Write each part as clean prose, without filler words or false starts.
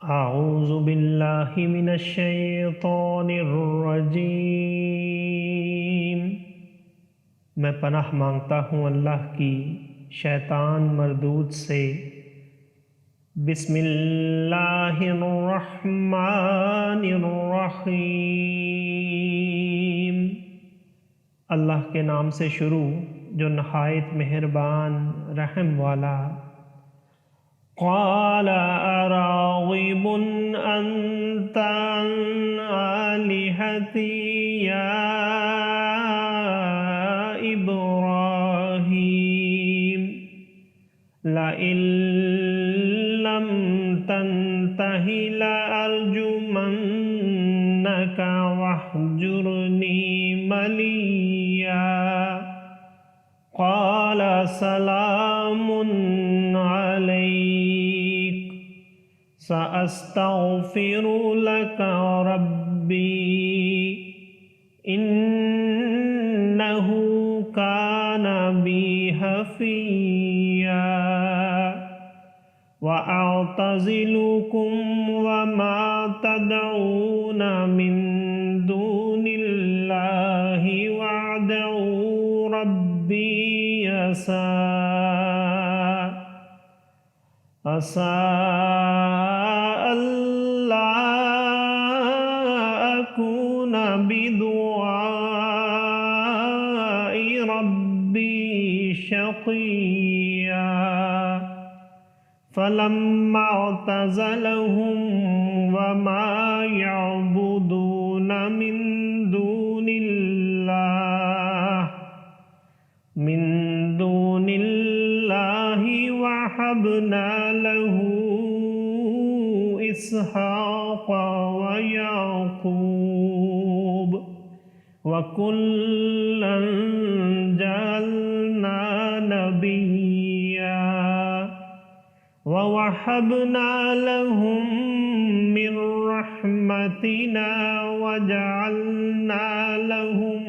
اعوذ باللہ من الشیطان الرجیم، میں پناہ مانگتا ہوں اللہ کی شیطان مردود سے۔ بسم اللہ الرحمن الرحیم، اللہ کے نام سے شروع جو نہایت مہربان رحم والا۔ قال اراغب انت عن آلہتی یا ابراہیم لئن لم تنتہ لأرجمنک واہجرنی ملیا۔ قال سلام علیک سأستغفر لك ربی انہ کان بی حفیا۔ وأعتزلكم وما تدعون من دون الله وأدعو ربي عسى ألا أكون بدعاء ربي شقيا۔ فلما اعتزلهم وما يعبدون من دون الله وهبنا له إسحاق ويعقوب وكلا جعلنا نبيا ووهبنا لهم من رحمتنا وجعلنا لهم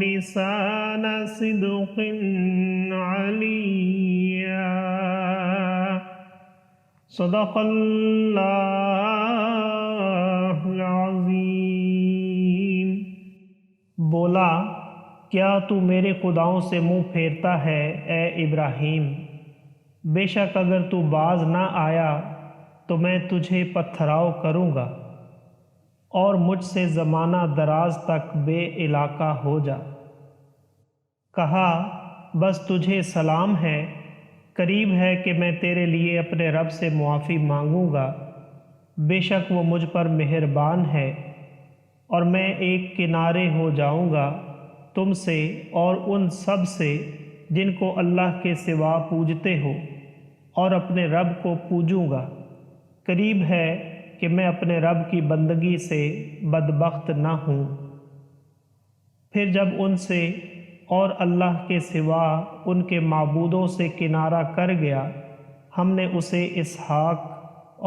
لسان صدق عليا۔ صدق اللہ العظیم۔ بولا، کیا تو میرے خداؤں سے منہ پھیرتا ہے اے ابراہیم؟ بے شک اگر تو باز نہ آیا تو میں تجھے پتھراؤ کروں گا اور مجھ سے زمانہ دراز تک بے علاقہ ہو جا۔ کہا، بس تجھے سلام ہے، قریب ہے کہ میں تیرے لیے اپنے رب سے معافی مانگوں گا، بے شک وہ مجھ پر مہربان ہے، اور میں ایک کنارے ہو جاؤں گا تم سے اور ان سب سے جن کو اللہ کے سوا پوجتے ہو، اور اپنے رب کو پوجوں گا۔ قریب ہے کہ میں اپنے رب کی بندگی سے بدبخت نہ ہوں۔ پھر جب ان سے اور اللہ کے سوا ان کے معبودوں سے کنارہ کر گیا، ہم نے اسے اسحاق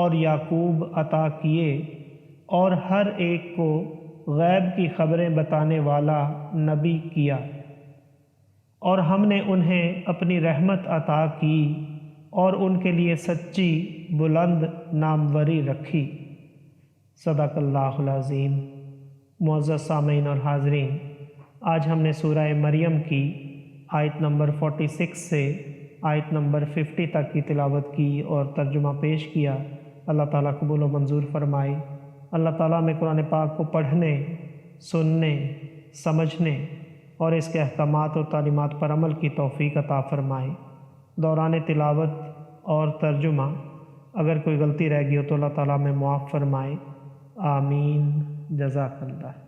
اور یعقوب عطا کیے، اور ہر ایک کو غیب کی خبریں بتانے والا نبی کیا، اور ہم نے انہیں اپنی رحمت عطا کی اور ان کے لیے سچی بلند ناموری رکھی۔ صدق اللہ العظیم۔ معزز سامعین اور حاضرین، آج ہم نے سورہ مریم کی آیت نمبر 46 سے آیت نمبر 50 تک کی تلاوت کی اور ترجمہ پیش کیا۔ اللہ تعالیٰ قبول و منظور فرمائے۔ اللہ تعالیٰ میں قرآن پاک کو پڑھنے، سننے، سمجھنے اور اس کے احکامات اور تعلیمات پر عمل کی توفیق عطا فرمائے۔ دوران تلاوت اور ترجمہ اگر کوئی غلطی رہ گئی ہو تو اللہ تعالیٰ میں معاف فرمائے۔ آمین۔ جزاک اللہ۔